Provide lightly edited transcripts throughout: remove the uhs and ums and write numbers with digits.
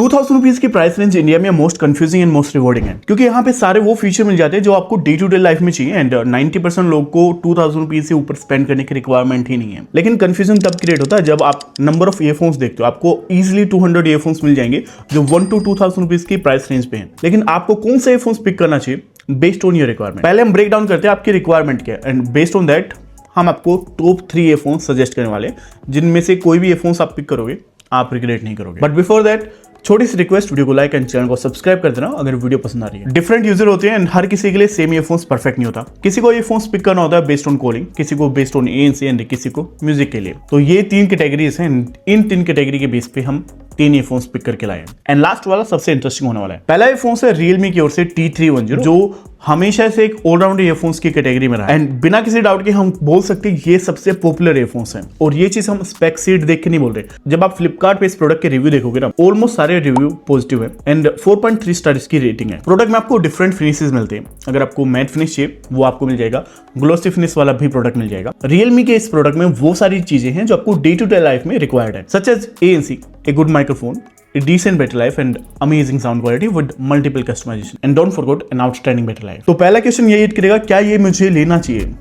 ₹2000 की price range India में most confusing and most rewarding है, क्योंकि यहाँ पे सारे वो फीचर मिल जाते हैं जो आपको डे टू डे लाइफ में चाहिए एंड 90% लोग को ₹2000 से ऊपर स्पेंड करने की रिक्वायरमेंट ही नहीं है। लेकिन कंफ्यूजन तब क्रिएट होता है जब आप नंबर ऑफ ईयरफोन्स देखते हो। आपको इजिली 200 ईयरफोन्स मिल जाएंगे जो 1 to 2000 रुपीज की प्राइस रेंज पे हैं, लेकिन आपको कौन से ईयरफोन्स पिक करना चाहिए बेस्ड ऑन योर रिक्वायरमेंट। पहले हम ब्रेक डाउन करते हैं आपकी रिक्वायरमेंट क्या है एंड बेस्ड ऑन दैट हम आपको टॉप 3 ईयरफोन्स सजेस्ट करने वाले हैं, जिनमें से कोई भी ईयरफोन्स आप पिक करोगे आप रिग्रेट नहीं करोगे। बट बिफोर दैट छोटी सी रिक्वेस्ट, वीडियो को लाइक एंड चैनल को सब्सक्राइब कर देना अगर वीडियो पसंद आ रही है। डिफरेंट यूजर होते हैं एंड हर किसी के लिए सेम ईयरफोन्स परफेक्ट नहीं होता। किसी को ईयरफोन्स पिक करना होता है बेस्ड ऑन कॉलिंग, किसी को बेस्ड ऑन ANC एंड किसी को म्यूजिक के लिए। तो ये 3 कैटेगरीज हैं, इन 3 कैटेगरी के बेस पे हम 3 ईयरफोन्स पिक करके लाए हैं। एंड लास्ट वाला सबसे इंटरेस्टिंग होने वाला है। पहला ईयरफोन्स है Realme की ओर से T310, जो हमेशा से एक ऑलराउंड ईयरफोन्स की कैटेगरी में रहा है एंड बिना किसी डाउट के हम बोल सकते हैं ये सबसे पॉपुलर ईयरफोन्स हैं। और ये चीज हम स्पेक शीट देख के नहीं बोल रहे। जब आप फ्लिपकार्ट पे इस प्रोडक्ट के रिव्यू देखोगे ना, ऑलमोस्ट सारे रिव्यू पॉजिटिव है एंड 4.3 स्टार इसकी रेटिंग है। प्रोडक्ट में आपको डिफरेंट फिनिशेस मिलते हैं। अगर आपको मैट फिनिश चाहिए वो आपको मिल जाएगा, ग्लोसी फिनिश वाला भी प्रोडक्ट मिल जाएगा। Realme के इस प्रोडक्ट में वो सारी चीजें हैं जो आपको डे टू डे लाइफ में रिक्वायर्ड है, such as ANC, a good microphone, a decent battery life and amazing sound quality with multiple customization and don't forget an outstanding battery life। तो पहला क्वेश्चन ये हिट करेगा, क्या ये मुझे लेना चाहिए?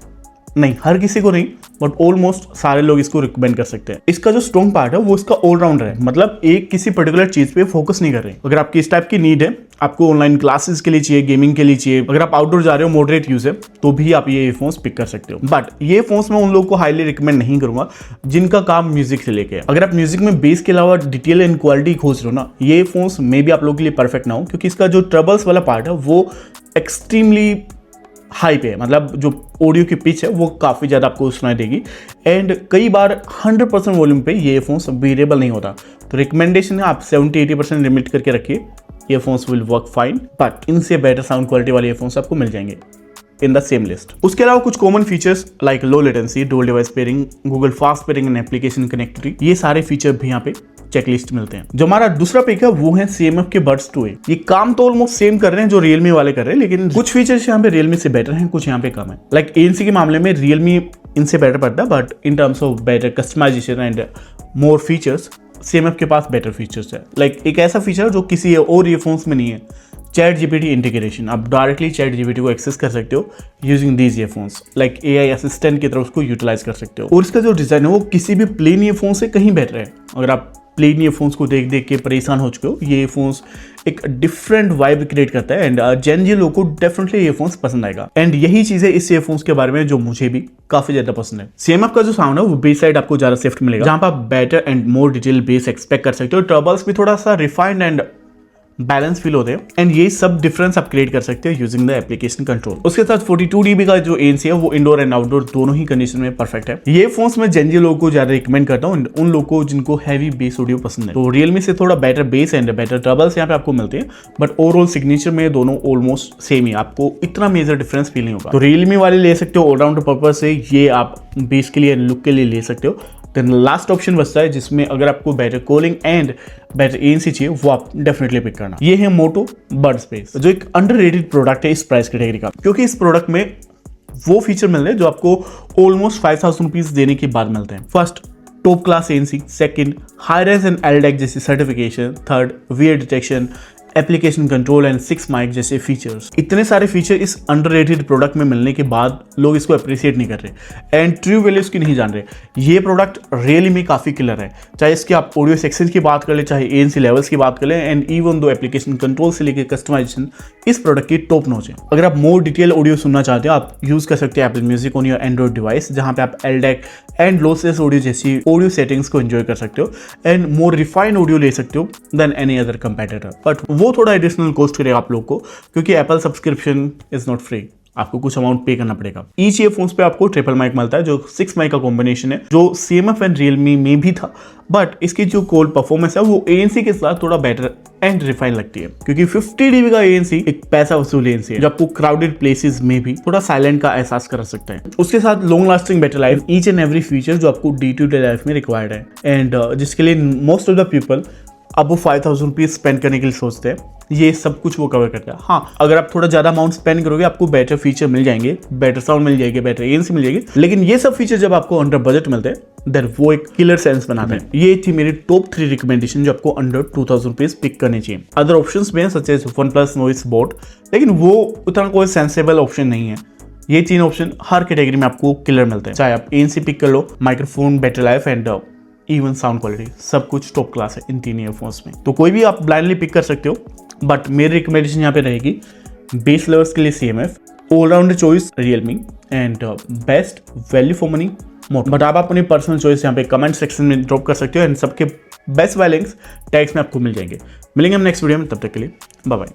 नहीं, हर किसी को नहीं, बट ऑलमोस्ट सारे लोग इसको रिकमेंड कर सकते हैं। इसका जो स्ट्रॉन्ग पार्ट है वो इसका ऑलराउंडर है, मतलब एक किसी पर्टिकुलर चीज पे फोकस नहीं कर रहे। अगर आपकी इस टाइप की नीड है, आपको ऑनलाइन क्लासेस के लिए चाहिए, गेमिंग के लिए चाहिए, अगर आप आउटडोर जा रहे हो, मॉडरेट यूज है, तो भी आप ये ईयरफोन्स पिक कर सकते हो। बट ये फोन्स मैं उन लोगों को हाईली रिकमेंड नहीं करूंगा जिनका काम म्यूजिक से लेके है। अगर आप म्यूजिक में बेस के अलावा डिटेल एंड क्वालिटी खोज रहे हो ना, ये फोन्स मे भी आप लोगों के लिए परफेक्ट ना हो, क्योंकि इसका जो ट्रबल्स वाला पार्ट है वो एक्सट्रीमली हाई पे है। मतलब जो ऑडियो की पिच है वो काफ़ी ज़्यादा आपको सुनाई देगी एंड कई बार 100% वॉल्यूम पे ये ईयरफोन्स वीरेबल नहीं होता। तो रिकमेंडेशन है आप 70-80% लिमिट करके रखिए, earphones will work fine, but इनसे बेटर साउंड क्वालिटी वाले ईयरफोन्स आपको मिल जाएंगे इन द सेम लिस्ट। उसके अलावा कुछ common features like low latency, dual device pairing, Google fast pairing and application connectivity, ये सारे फीचर भी यहाँ पे चेकलिस्ट मिलते हैं। जो हमारा दूसरा पिक है वो है CMF के बड्स 2A। ये काम तो ऑलमोस्ट सेम कर रहे हैं जो Realme वाले कर रहे हैं, लेकिन कुछ फीचर्स यहाँ पे Realme से बेटर हैं, कुछ यहाँ पे कम है। लाइक ANC के मामले में Realme इनसे बेटर पड़ता है, but in terms of better customization and more features CMF के पास बेटर फीचर्स है। लाइक एक ऐसा फीचर जो किसी और ईयरफोन्स में नहीं है, ChatGPT इंटीग्रेशन। आप डायरेक्टली ChatGPT को एक्सेस कर सकते हो using these earphones, like AI assistant की तरह उसको यूटिलाइज कर सकते हो। और इसका जो डिजाइन है वो किसी भी प्लेन ईयरफोन से कहीं बेटर है। अगर आप प्लेन ईयरफोन्स को देख देख के परेशान हो चुके हो, ये ईयरफोन्स एक डिफरेंट वाइब क्रिएट करता है एंड जेन जी लोगों को डेफिनेटली ईयरफोन्स पसंद आएगा। एंड यही चीज है इस ईयरफोन्स के बारे में जो मुझे भी काफी ज्यादा पसंद है। CMF का जो साउंड है वो बेस साइड आपको ज्यादा सेफ्ट मिलेगा, जहां पर आप better and more detail base expect कर सकते हो। ट्रबल्स भी थोड़ा सा रिफाइंड एंड बैलेंस फील होते हैं एंड ये सब डिफरेंस आप क्रिएट कर सकते हो यूजिंग द एप्लीकेशन कंट्रोल। उसके साथ 42 dB का जो ANC है वो इंडोर एंड आउटडोर दोनों ही कंडीशन में परफेक्ट है। ये फोन्स मैं जेनजी लोगों को ज्यादा रिकमेंड करता हूँ, उन लोगों को जिनको हैवी बेस ऑडियो पसंद है। तो Realme से थोड़ा better base and better troubles यहाँ पे आपको मिलते हैं, बट ओवरऑल सिग्नेचर में दोनों ऑलमोस्ट सेम ही, आपको इतना मेजर डिफरेंस फील नहीं होगा। तो Realme वाले ले सकते हो ऑलराउंडर पर्पज से, ये आप बेस के लिए लुक के लिए ले सकते हो। देन लास्ट ऑप्शन बचता है जिसमें अगर आपको better calling and better ANC चाहिए वो आप डेफिनेटली पिक करना। ये है मोटो बड स्पेस, जो एक अंडररेटेड प्रोडक्ट है इस प्राइस कैटेगरी का, क्योंकि इस प्रोडक्ट में वो फीचर मिल रहे हैं जो आपको ऑलमोस्ट 5000 रुपीज देने के बाद मिलते हैं। First, top class ANC, second, high res and LDAC जैसी certification, third, VR detection, application control and 6 mic जैसे फीचर्स। इतने सारे फीचर इस अंडररेटेड प्रोडक्ट में मिलने के बाद लोग इसको अप्रिशिएट नहीं कर रहे एंड ट्रू वैल्यूज की नहीं जान रहे। ये प्रोडक्ट रियली में काफी किलर है, चाहे इसकी आप ऑडियो सेक्शन की बात कर ले, चाहे ANC लेवल्स की बात कर ले and even though application control से लेकर कस्टमाइजेशन इस प्रोडक्ट की टॉप नॉच है। अगर आप मोर डिटेल ऑडियो सुनना चाहते हो आप यूज कर सकते हैं Apple music on your Android device, जहां पे आप LDAC एंड लॉसलेस ऑडियो जैसी ऑडियो सेटिंग्स को एंजॉय कर सकते हो एंड मोर रिफाइंड ऑडियो ले सकते हो then any other competitor. But वो थोड़ा एडिशनल कॉस्ट करेगा आप लोग को, क्योंकि Apple subscription is not free, आपको कुछ अमाउंट पे करना पड़ेगा। ईच ईयरफोन्स पे आपको ट्रिपल माइक मिलता है जो 6 माइक का कॉम्बिनेशन है, जो CMF एंड Realme में भी था, बट इसकी जो कॉल परफॉर्मेंस है वो ANC के साथ थोड़ा बेटर एंड रिफाइन लगती है, क्योंकि 50 dB का ANC एक पैसा वसूल ANC है जो आपको क्राउडेड प्लेसेस में भी थोड़ा साइलेंट का एहसास करा सकता है। उसके साथ long lasting battery life, each and every feature जो आपको डे टू डे लाइफ में रिक्वायर्ड है एंड जिसके लिए मोस्ट ऑफ द पीपल अब वो 5000 रुपीज स्पेंड करने के लिए सोचते हैं, ये सब कुछ वो कवर करता है। हाँ, अगर आप थोड़ा ज्यादा अमाउंट स्पेंड करोगे आपको बेटर फीचर मिल जाएंगे, बेटर साउंड मिल जाएगी, बेटर ANC मिल जाएगी, लेकिन ये सब फीचर जब आपको अंडर बजट मिलते हैं देन वो एक किलर सेंस बनाते हैं। ये थी मेरी टॉप 3 रिकमेंडेशन जो आपको अंडर 2000 रुपीज पिक करनी चाहिए। अदर ऑप्शंस भी हैं such as OnePlus Noise Bot, लेकिन वो उतना कोई सेंसेबल ऑप्शन नहीं है। ये 3 ऑप्शन हर कैटेगरी में आपको किलर मिलते हैं। चाहे आप ANC पिक कर लो, microphone, battery life and even sound quality, सब कुछ टॉप क्लास है इन 3 ईयरफोन्स में। तो कोई भी आप ब्लाइंडली पिक कर सकते हो, बट मेरी रिकमेंडेशन यहाँ पे रहेगी बेस लवर्स के लिए CMF, allrounder choice Realme and best value for money Moto. But आप अपनी पर्सनल चॉइस यहाँ पे कमेंट सेक्शन में ड्रॉप कर सकते हो एंड सबके बेस्ट वाले लिंक्स टैग्स में आपको मिल जाएंगे। मिलेंगे हम नेक्स्ट वीडियो में, तब तक के लिए बाय बाय।